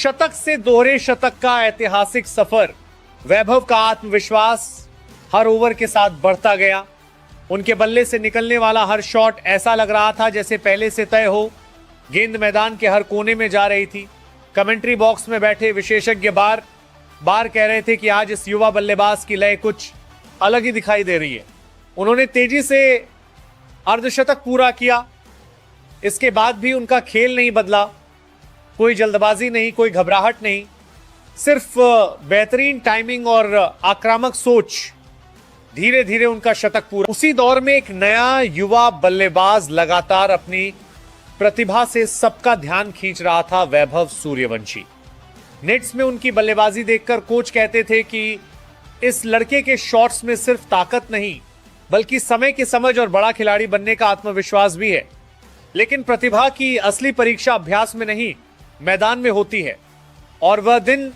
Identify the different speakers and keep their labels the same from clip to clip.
Speaker 1: शतक से दोहरे शतक का ऐतिहासिक सफर। वैभव का आत्मविश्वास हर ओवर के साथ बढ़ता गया। उनके बल्ले से निकलने वाला हर शॉट ऐसा लग रहा था जैसे पहले से तय हो। गेंद मैदान के हर कोने में जा रही थी। कमेंट्री बॉक्स में बैठे विशेषज्ञ बार बार कह रहे थे कि आज इस युवा बल्लेबाज की लय कुछ अलग ही दिखाई दे रही है। उन्होंने तेजी से अर्धशतक पूरा किया। इसके बाद भी उनका खेल नहीं बदला। कोई जल्दबाजी नहीं, कोई घबराहट नहीं, सिर्फ बेहतरीन टाइमिंग और आक्रामक सोच। धीरे धीरे उनका शतक पूरा। उसी दौर में एक नया युवा बल्लेबाज लगातार अपनी प्रतिभा से सबका ध्यान खींच रहा था, वैभव सूर्यवंशी। नेट्स में उनकी बल्लेबाजी देखकर कोच कहते थे कि इस लड़के के शॉट्स में सिर्फ ताकत नहीं बल्कि समय की समझ और बड़ा खिलाड़ी बनने का आत्मविश्वास भी है। लेकिन प्रतिभा की असली परीक्षा अभ्यास में नहीं, मैदान में होती है। और वह दिन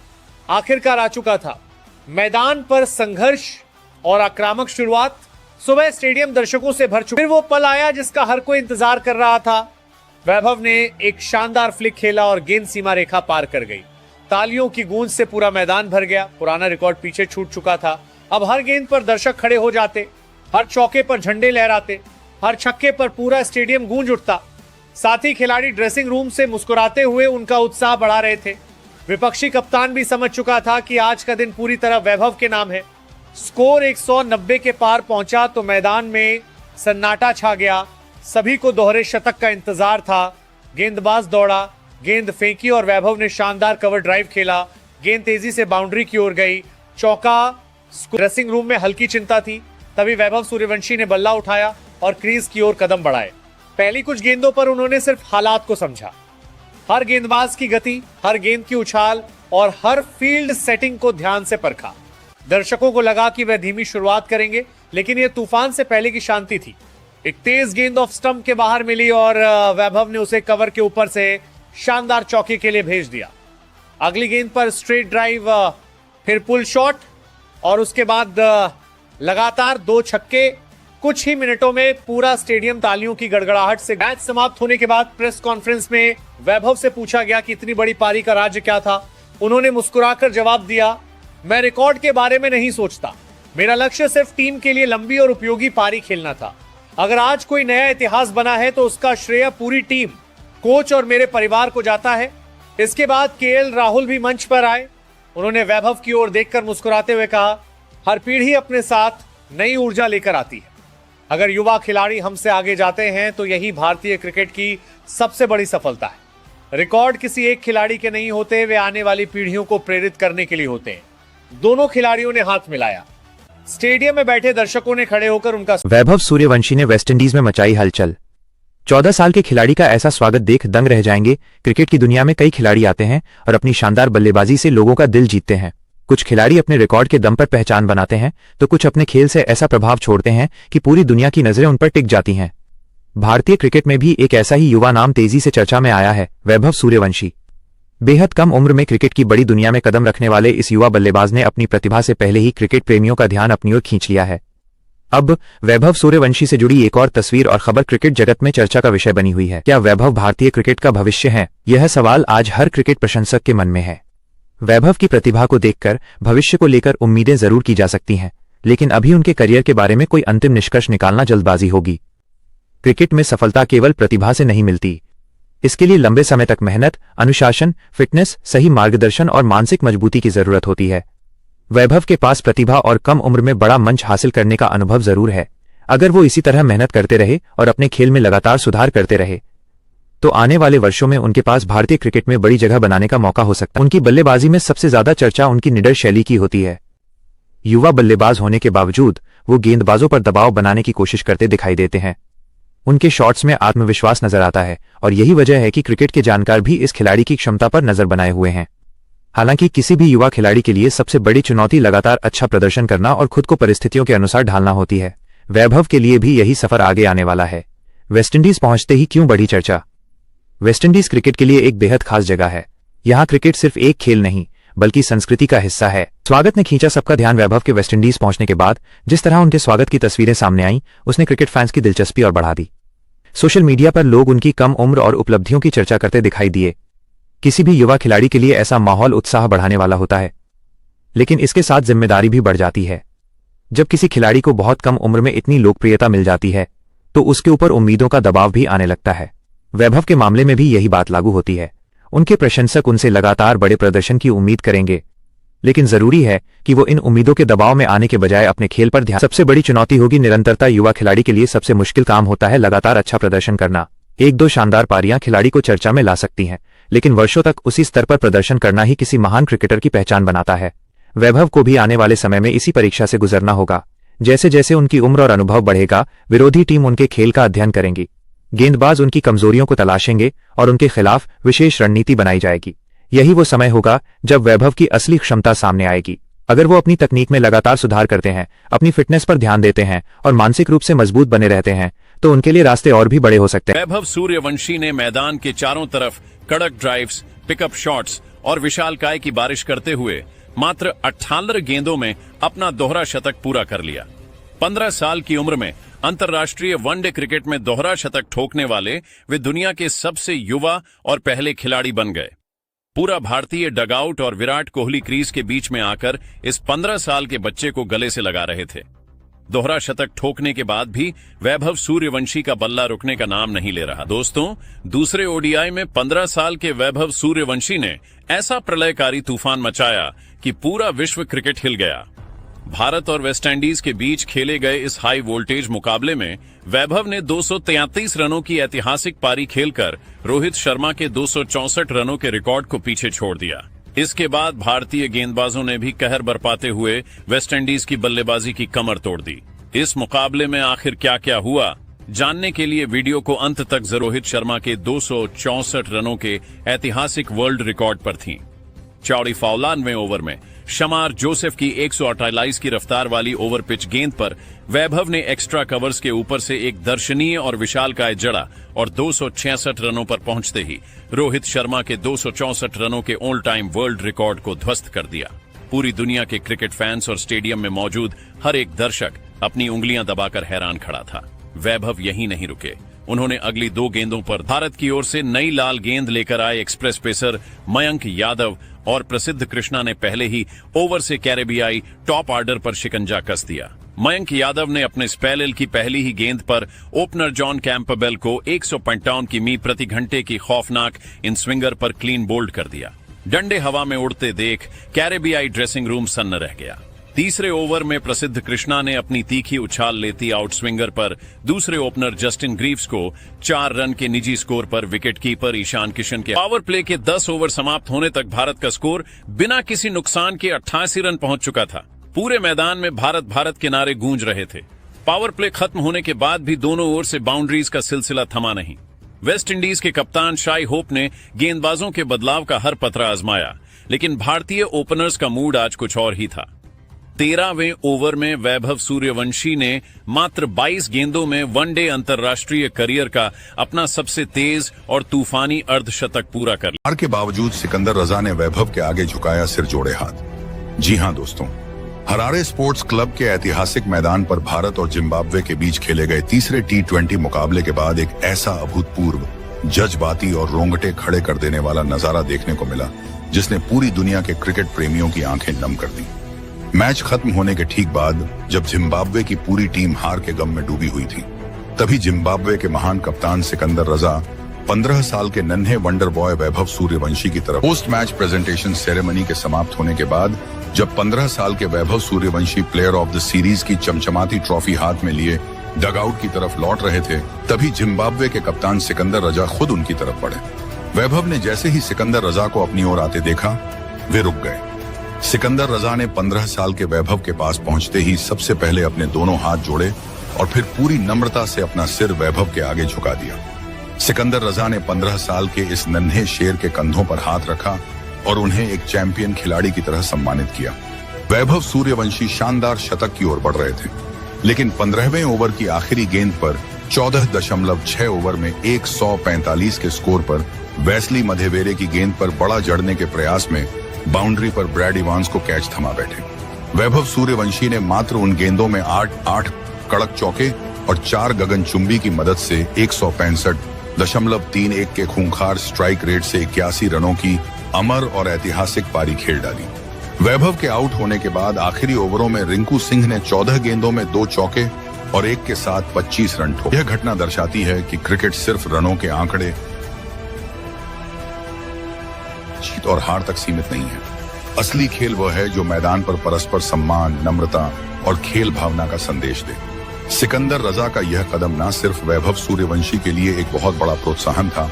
Speaker 1: आखिरकार आ चुका था। मैदान पर संघर्ष और आक्रामक शुरुआत। सुबह स्टेडियम दर्शकों से भर चुका। फिर वो पल आया जिसका हर कोई इंतजार कर रहा था। वैभव ने एक शानदार फ्लिक खेला और गेंद सीमा रेखा पार कर गई। तालियों की गूंज से पूरा मैदान भर गया। पुराना रिकॉर्ड पीछे छूट चुका था। अब हर गेंद पर दर्शक खड़े हो जाते, हर चौके पर झंडे लहराते, हर छक्के पर पूरा स्टेडियम गूंज उठता। साथ ही खिलाड़ी ड्रेसिंग रूम से मुस्कुराते हुए उनका उत्साह बढ़ा रहे थे। विपक्षी कप्तान भी समझ चुका था कि आज का दिन पूरी तरह वैभव के नाम है। स्कोर 190 के पार पहुंचा तो मैदान में सन्नाटा छा गया। सभी को दोहरे शतक का इंतजार था। गेंदबाज दौड़ा, गेंद फेंकी और वैभव ने शानदार कवर ड्राइव खेला। गेंद तेजी से बाउंड्री की ओर गई, चौका। ड्रेसिंग रूम में हल्की चिंता थी। तभी वैभव सूर्यवंशी ने बल्ला उठाया और क्रीज की ओर कदम बढ़ाए। पहली कुछ गेंदों पर उन्होंने सिर्फ हालात को समझा। हर गेंदबाज की गति, हर गेंद की उछाल और हर फील्ड सेटिंग को ध्यान से परखा। दर्शकों को लगा कि वह धीमी शुरुआत करेंगे, लेकिन यह तूफान से पहले की शांति थी। एक तेज गेंद ऑफ स्टंप के बाहर मिली और वैभव ने उसे कवर के ऊपर से शानदार चौके के लिए भेज दिया। अगली गेंद पर स्ट्रेट ड्राइव, फिर पुल शॉट और उसके बाद लगातार 2 छक्के। कुछ ही मिनटों में पूरा स्टेडियम तालियों की गड़गड़ाहट से। मैच समाप्त होने के बाद प्रेस कॉन्फ्रेंस में वैभव से पूछा गया कि इतनी बड़ी पारी का राज्य क्या था। उन्होंने मुस्कुराकर जवाब दिया, मैं रिकॉर्ड के बारे में नहीं सोचता। मेरा लक्ष्य सिर्फ टीम के लिए लंबी और उपयोगी पारी खेलना था। अगर आज कोई नया इतिहास बना है तो उसका श्रेय पूरी टीम, कोच और मेरे परिवार को जाता है। इसके बाद केएल राहुल भी मंच पर आए। उन्होंने वैभव की ओर देखकर मुस्कुराते हुए कहा, हर पीढ़ी अपने साथ नई ऊर्जा लेकर आती है। अगर युवा खिलाड़ी हमसे आगे जाते हैं तो यही भारतीय क्रिकेट की सबसे बड़ी सफलता है। रिकॉर्ड किसी एक खिलाड़ी के नहीं होते, वे आने वाली पीढ़ियों को प्रेरित करने के लिए होते हैं। दोनों खिलाड़ियों ने हाथ मिलाया। स्टेडियम में बैठे दर्शकों ने खड़े होकर उनका।
Speaker 2: वैभव सूर्यवंशी ने वेस्टइंडीज में मचाई हलचल। 14 साल के खिलाड़ी का ऐसा स्वागत देख दंग रह जाएंगे। क्रिकेट की दुनिया में कई खिलाड़ी आते हैं और अपनी शानदार बल्लेबाजी से लोगों का दिल जीतते हैं। कुछ खिलाड़ी अपने रिकॉर्ड के दम पर पहचान बनाते हैं तो कुछ अपने खेल से ऐसा प्रभाव छोड़ते हैं कि पूरी दुनिया की नजरें उन पर टिक जाती हैं। भारतीय क्रिकेट में भी एक ऐसा ही युवा नाम तेजी से चर्चा में आया है, वैभव सूर्यवंशी। बेहद कम उम्र में क्रिकेट की बड़ी दुनिया में कदम रखने वाले इस युवा बल्लेबाज ने अपनी प्रतिभा से पहले ही क्रिकेट प्रेमियों का ध्यान अपनी ओर खींच लिया है। अब वैभव सूर्यवंशी से जुड़ी एक और तस्वीर और खबर क्रिकेट जगत में चर्चा का विषय बनी हुई है। क्या वैभव भारतीय क्रिकेट का भविष्य है? यह सवाल आज हर क्रिकेट प्रशंसक के मन में है। वैभव की प्रतिभा को देखकर भविष्य को लेकर उम्मीदें जरूर की जा सकती हैं, लेकिन अभी उनके करियर के बारे में कोई अंतिम निष्कर्ष निकालना जल्दबाजी होगी। क्रिकेट में सफलता केवल प्रतिभा से नहीं मिलती। इसके लिए लंबे समय तक मेहनत, अनुशासन, फिटनेस, सही मार्गदर्शन और मानसिक मजबूती की जरूरत होती है। वैभव के पास प्रतिभा और कम उम्र में बड़ा मंच हासिल करने का अनुभव जरूर है। अगर वो इसी तरह मेहनत करते रहे और अपने खेल में लगातार सुधार करते रहे तो आने वाले वर्षों में उनके पास भारतीय क्रिकेट में बड़ी जगह बनाने का मौका हो सकता है। उनकी बल्लेबाजी में सबसे ज्यादा चर्चा उनकी निडर शैली की होती है। युवा बल्लेबाज होने के बावजूद वो गेंदबाजों पर दबाव बनाने की कोशिश करते दिखाई देते हैं। उनके शॉट्स में आत्मविश्वास नजर आता है और यही वजह है कि क्रिकेट के जानकार भी इस खिलाड़ी की क्षमता पर नजर बनाए हुए हैं। हालांकि किसी भी युवा खिलाड़ी के लिए सबसे बड़ी चुनौती लगातार अच्छा प्रदर्शन करना और खुद को परिस्थितियों के अनुसार ढालना होती है। वैभव के लिए भी यही सफर आगे आने वाला है। वेस्टइंडीज पहुंचते ही क्यों बढ़ी चर्चा? वेस्टइंडीज क्रिकेट के लिए एक बेहद खास जगह है। यहाँ क्रिकेट सिर्फ एक खेल नहीं बल्कि संस्कृति का हिस्सा है। स्वागत ने खींचा सबका ध्यान। वैभव के वेस्टइंडीज पहुंचने के बाद जिस तरह उनके स्वागत की तस्वीरें सामने आईं, उसने क्रिकेट फैंस की दिलचस्पी और बढ़ा दी। सोशल मीडिया पर लोग उनकी कम उम्र और उपलब्धियों की चर्चा करते दिखाई दिए। किसी भी युवा खिलाड़ी के लिए ऐसा माहौल उत्साह बढ़ाने वाला होता है, लेकिन इसके साथ जिम्मेदारी भी बढ़ जाती है। जब किसी खिलाड़ी को बहुत कम उम्र में इतनी लोकप्रियता मिल जाती है तो उसके ऊपर उम्मीदों का दबाव भी आने लगता है। वैभव के मामले में भी यही बात लागू होती है। उनके प्रशंसक उनसे लगातार बड़े प्रदर्शन की उम्मीद करेंगे, लेकिन जरूरी है कि वो इन उम्मीदों के दबाव में आने के बजाय अपने खेल पर ध्यान। सबसे बड़ी चुनौती होगी निरंतरता। युवा खिलाड़ी के लिए सबसे मुश्किल काम होता है लगातार अच्छा प्रदर्शन करना। एक दो शानदार पारियां खिलाड़ी को चर्चा में ला सकती हैं, लेकिन वर्षों तक उसी स्तर पर प्रदर्शन करना ही किसी महान क्रिकेटर की पहचान बनाता है। वैभव को भी आने वाले समय में इसी परीक्षा से गुजरना होगा। जैसे जैसे उनकी उम्र और अनुभव बढ़ेगा, विरोधी टीम उनके खेल का अध्ययन करेंगी, गेंदबाज उनकी कमजोरियों को तलाशेंगे और उनके खिलाफ विशेष रणनीति बनाई जाएगी। यही वो समय होगा जब वैभव की असली क्षमता सामने आएगी। अगर वो अपनी तकनीक में लगातार सुधार करते हैं, अपनी फिटनेस पर ध्यान देते हैं और मानसिक रूप से मजबूत बने रहते हैं, तो उनके लिए रास्ते और भी बड़े हो सकते हैं।
Speaker 3: वैभव सूर्यवंशी ने मैदान के चारों तरफ कड़क ड्राइव्स, पिकअप शॉट्स और विशालकाय की बारिश करते हुए मात्र 18 गेंदों में अपना दोहरा शतक पूरा कर लिया। 15 साल की उम्र में अंतर्राष्ट्रीय वनडे क्रिकेट में दोहरा शतक ठोकने वाले वे दुनिया के सबसे युवा और पहले खिलाड़ी बन गए। पूरा भारतीय डगआउट और विराट कोहली क्रीज के बीच में आकर इस 15 साल के बच्चे को गले से लगा रहे थे। दोहरा शतक ठोकने के बाद भी वैभव सूर्यवंशी का बल्ला रुकने का नाम नहीं ले रहा। दोस्तों, दूसरे ओडीआई में 15 साल के वैभव सूर्यवंशी ने ऐसा प्रलयकारी तूफान मचाया कि पूरा विश्व क्रिकेट हिल गया। भारत और वेस्टइंडीज के बीच खेले गए इस हाई वोल्टेज मुकाबले में वैभव ने 233 रनों की ऐतिहासिक पारी खेलकर रोहित शर्मा के 264 रनों के रिकॉर्ड को पीछे छोड़ दिया। इसके बाद भारतीय गेंदबाजों ने भी कहर बरपाते हुए वेस्टइंडीज की बल्लेबाजी की कमर तोड़ दी। इस मुकाबले में आखिर क्या क्या हुआ, जानने के लिए वीडियो को अंत तक जरूर। रोहित शर्मा के 264 रनों के ऐतिहासिक वर्ल्ड रिकॉर्ड पर थीं। चौड़ी फौलानवें ओवर में शमार जोसेफ की 128 की रफ्तार वाली ओवर पिच गेंद पर वैभव ने एक्स्ट्रा कवर्स के ऊपर से एक दर्शनीय और विशालकाय जड़ा और 266 रनों पर पहुंचते ही रोहित शर्मा के 264 रनों के ऑल टाइम वर्ल्ड रिकॉर्ड को ध्वस्त कर दिया। पूरी दुनिया के क्रिकेट फैंस और स्टेडियम में मौजूद हर एक दर्शक अपनी उंगलियां दबाकर हैरान खड़ा था। वैभव यहीं नहीं रुके। उन्होंने अगली 2 गेंदों पर भारत की ओर से नई लाल गेंद लेकर आए एक्सप्रेस पेसर मयंक यादव और प्रसिद्ध कृष्णा ने पहले ही ओवर से कैरेबियाई टॉप ऑर्डर पर शिकंजा कस दिया। मयंक यादव ने अपने स्पेल की पहली ही गेंद पर ओपनर जॉन कैंपबेल को 155 किमी प्रति घंटे की खौफनाक इन स्विंगर पर क्लीन बोल्ड कर दिया। डंडे हवा में उड़ते देख कैरेबियाई ड्रेसिंग रूम सन्न रह गया। तीसरे ओवर में प्रसिद्ध कृष्णा ने अपनी तीखी उछाल लेती आउट स्विंगर पर दूसरे ओपनर जस्टिन ग्रीव्स को 4 रन के निजी स्कोर पर विकेट कीपर ईशान किशन के पावर प्ले के 10 ओवर समाप्त होने तक भारत का स्कोर बिना किसी नुकसान के 88 रन पहुंच चुका था। पूरे मैदान में भारत के नारे गूंज रहे थे। पावर प्ले खत्म होने के बाद भी दोनों ओर से बाउंड्रीज का सिलसिला थमा नहीं। वेस्ट इंडीज के कप्तान शाई होप ने गेंदबाजों के बदलाव का हर पतरा आजमाया, लेकिन भारतीय ओपनर्स का मूड आज कुछ और ही था। 13वें ओवर में वैभव सूर्यवंशी ने मात्र 22 गेंदों में वनडे अंतर्राष्ट्रीय करियर का अपना सबसे तेज और तूफानी अर्धशतक पूरा कर लिया।
Speaker 4: हार के बावजूद सिकंदर रजा ने वैभव के आगे झुकाया सिर जोड़े हाथ। जी हां दोस्तों, हरारे स्पोर्ट्स क्लब के ऐतिहासिक मैदान पर भारत और जिम्बाब्वे के बीच खेले गए तीसरे T20 मुकाबले के बाद एक ऐसा अभूतपूर्व, जज्बाती और रोंगटे खड़े कर देने वाला नजारा देखने को मिला जिसने पूरी दुनिया के क्रिकेट प्रेमियों की आंखें नम कर दी। मैच खत्म होने के ठीक बाद जब जिम्बाब्वे की पूरी टीम हार के गम में डूबी हुई थी, तभी जिम्बाब्वे के महान कप्तान सिकंदर रजा 15 साल के नन्हे वंडर बॉय वैभव सूर्यवंशी की तरफ पोस्ट मैच प्रेजेंटेशन सेरेमनी के समाप्त होने के बाद जब 15 साल के Vaibhav Suryavanshi player of the series की चमचमाती ट्रॉफी हाथ में लिए डगआउट की तरफ लौट रहे थे, तभी जिम्बाब्वे के कप्तान सिकंदर रजा खुद उनकी तरफ बढ़े। वैभव ने जैसे ही सिकंदर रजा को अपनी ओर आते देखा, वे रुक गए। सिकंदर रजा ने 15 साल के वैभव के पास पहुंचते ही सबसे पहले अपने दोनों हाथ जोड़े और फिर पूरी नम्रता से अपना सिर वैभव के आगे झुका दिया। सिकंदर रजा ने 15 साल के इस नन्हे शेर के कंधों पर हाथ रखा और उन्हें एक चैंपियन खिलाड़ी की तरह सम्मानित किया। वैभव सूर्यवंशी शानदार शतक की ओर बढ़ रहे थे, लेकिन 15वें ओवर की आखिरी गेंद पर 14.6 ओवर में 145 के स्कोर पर वेस्ली मधेवेरे की गेंद पर बड़ा जड़ने के प्रयास में बाउंड्री पर ब्रैड इवांस को कैच थमा बैठे। वैभव सूर्यवंशी ने मात्र उन गेंदों में 8 कड़क चौके और 4 गगनचुंबी की मदद से 165 .31 के खूंखार स्ट्राइक रेट से 81 रनों की अमर और ऐतिहासिक पारी खेल डाली। वैभव के आउट होने के बाद आखिरी ओवरों में रिंकू सिंह ने 14 गेंदों में 2 चौके और 1 के साथ 25 रन ठोके। यह घटना दर्शाती है कि क्रिकेट सिर्फ रनों के आंकड़े जीत और हार तक सीमित नहीं है। असली खेल वह है जो मैदान पर परस्पर सम्मान, नम्रता और खेल भावना का संदेश दे। सिकंदर रजा का यह कदम न सिर्फ वैभव सूर्यवंशी के लिए एक बहुत बड़ा प्रोत्साहन था,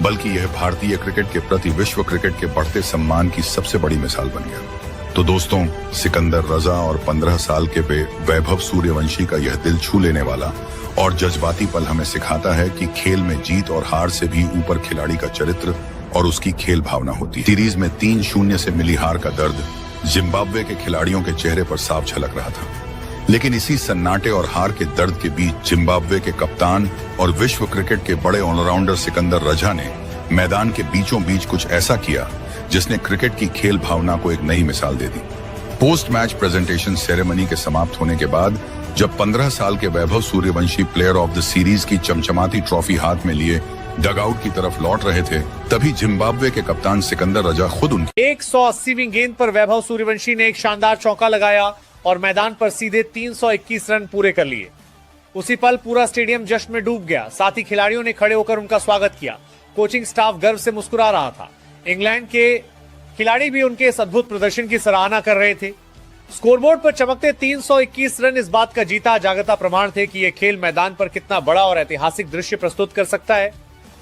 Speaker 4: बल्कि यह भारतीय क्रिकेट के प्रति विश्व क्रिकेट के बढ़ते सम्मान की सबसे बड़ी मिसाल बन गया। तो दोस्तों, सिकंदर रजा और 15 साल के वैभव सूर्यवंशी का यह दिल छू लेने वाला और जज्बाती पल हमें सिखाता है कि खेल में जीत और हार से भी ऊपर खिलाड़ी का चरित्र और उसकी खेल भावना होती है। सीरीज में 3-0 से मिली हार का दर्द जिम्बाब्वे के खिलाड़ियों के चेहरे पर साफ झलक रहा था, लेकिन इसी सन्नाटे और हार के दर्द के बीच जिम्बाब्वे के कप्तान और विश्व क्रिकेट के बड़े ऑलराउंडर सिकंदर रजा ने मैदान के बीचों बीच कुछ ऐसा किया जिसने क्रिकेट की खेल भावना को एक नई मिसाल दे दी। पोस्ट मैच प्रेजेंटेशन सेरेमनी के समाप्त होने के बाद जब 15 साल के Vaibhav Suryavanshi player of the series की चमचमाती ट्रॉफी हाथ में लिए डगआउट की तरफ लौट रहे थे, तभी जिम्बाब्वे के कप्तान सिकंदर रजा खुद उनकी
Speaker 1: 180वीं गेंद पर वैभव सूर्यवंशी ने एक शानदार चौका लगाया और मैदान पर सीधे 321 रन पूरे कर लिए। उसी पल पूरा स्टेडियम जश्न में डूब गया। साथ ही खिलाड़ियों ने खड़े होकर उनका स्वागत किया। कोचिंग स्टाफ गर्व से मुस्कुरा रहा था। इंग्लैंड के खिलाड़ी भी उनके इस अद्भुत प्रदर्शन की सराहना कर रहे थे। स्कोरबोर्ड पर चमकते 321 रन इस बात का जीता जागता प्रमाण थे कि यह खेल मैदान पर कितना बड़ा और ऐतिहासिक दृश्य प्रस्तुत कर सकता है।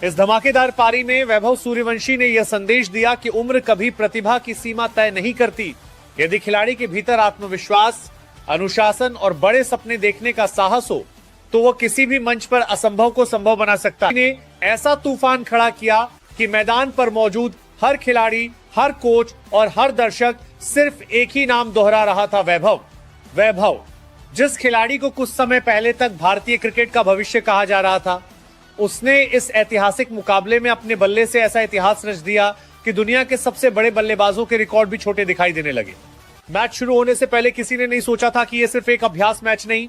Speaker 1: इस धमाकेदार पारी में वैभव सूर्यवंशी ने यह संदेश दिया कि उम्र कभी प्रतिभा की सीमा तय नहीं करती। यदि खिलाड़ी के भीतर आत्मविश्वास, अनुशासन और बड़े सपने देखने का साहस हो तो वो किसी भी मंच पर असंभव को संभव बना सकता है। ने ऐसा तूफान खड़ा किया कि मैदान पर मौजूद हर खिलाड़ी, हर कोच और हर दर्शक सिर्फ एक ही नाम दोहरा रहा था, वैभव। वैभव, जिस खिलाड़ी को कुछ समय पहले तक भारतीय क्रिकेट का भविष्य कहा जा रहा था, उसने इस ऐतिहासिक मुकाबले में अपने बल्ले से ऐसा इतिहास रच दिया कि दुनिया के सबसे बड़े बल्लेबाजों के रिकॉर्ड भी छोटे दिखाई देने लगे। मैच शुरू होने से पहले किसी ने नहीं सोचा था कि यह सिर्फ एक अभ्यास मैच नहीं,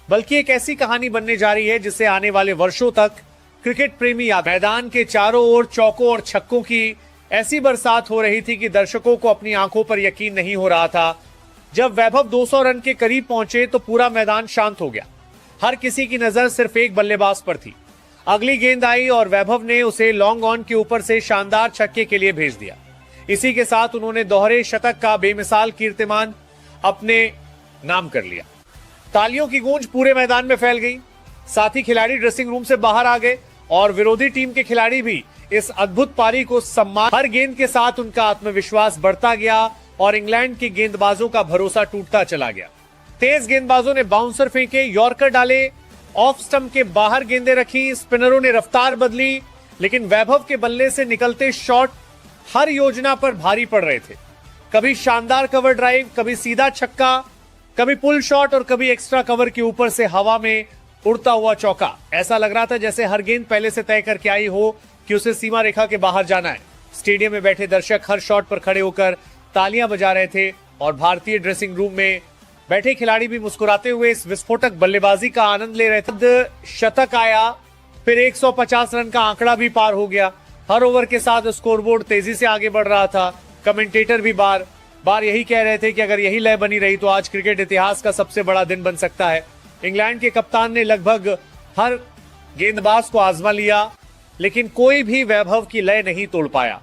Speaker 1: बल्कि एक ऐसी कहानी बनने जा रही है जिसे आने वाले वर्षों तक क्रिकेट प्रेमी याद। मैदान के चारों ओर चौकों और छक्कों की ऐसी बरसात हो रही थी कि दर्शकों को अपनी आंखों पर यकीन नहीं हो रहा था। जब वैभव 200 रन के करीब पहुंचे तो पूरा मैदान शांत हो गया। हर किसी की नजर सिर्फ एक बल्लेबाज पर थी। अगली गेंद आई और वैभव ने उसे लॉन्ग ऑन के ऊपर से शानदार छक्के के लिए भेज दिया। इसी के साथ उन्होंने दोहरे शतक का बेमिसाल कीर्तिमान अपने नाम कर लिया। तालियों की गूंज पूरे मैदान में फैल गई। साथ ही खिलाड़ी ड्रेसिंग रूम से बाहर आ गए और विरोधी टीम के खिलाड़ी भी इस अद्भुत पारी को सम्मान। हर गेंद के साथ उनका आत्मविश्वास बढ़ता गया और इंग्लैंड के गेंदबाजों का भरोसा टूटता चला गया। तेज गेंदबाजों ने बाउंसर फेंके, यॉर्कर डाले, ऑफ स्टंप के बाहर गेंदें रखी, स्पिनरों ने रफ्तार बदली, लेकिन वैभव के बल्ले से निकलते शॉट हर योजना पर भारी पड़ रहे थे। कभी शानदार कवर ड्राइव, कभी सीधा छक्का, कभी पुल शॉट और कभी एक्स्ट्रा कवर के ऊपर से हवा में उड़ता हुआ चौका। ऐसा लग रहा था जैसे हर गेंद पहले से तय करके आई हो कि उसे सीमा रेखा के बाहर जाना है। स्टेडियम में बैठे दर्शक हर शॉट पर खड़े होकर तालियां बजा रहे थे और भारतीय ड्रेसिंग रूम में बैठे खिलाड़ी भी मुस्कुराते हुए इस विस्फोटक बल्लेबाजी का आनंद ले रहे थे। शतक आया, फिर 150 रन का आंकड़ा भी पार हो गया। हर ओवर के साथ स्कोरबोर्ड तेजी से आगे बढ़ रहा था। कमेंटेटर भी बार बार यही कह रहे थे कि अगर यही लय बनी रही तो आज क्रिकेट इतिहास का सबसे बड़ा दिन बन सकता है। इंग्लैंड के कप्तान ने लगभग हर गेंदबाज को आजमा लिया, लेकिन कोई भी वैभव की लय नहीं तोड़ पाया।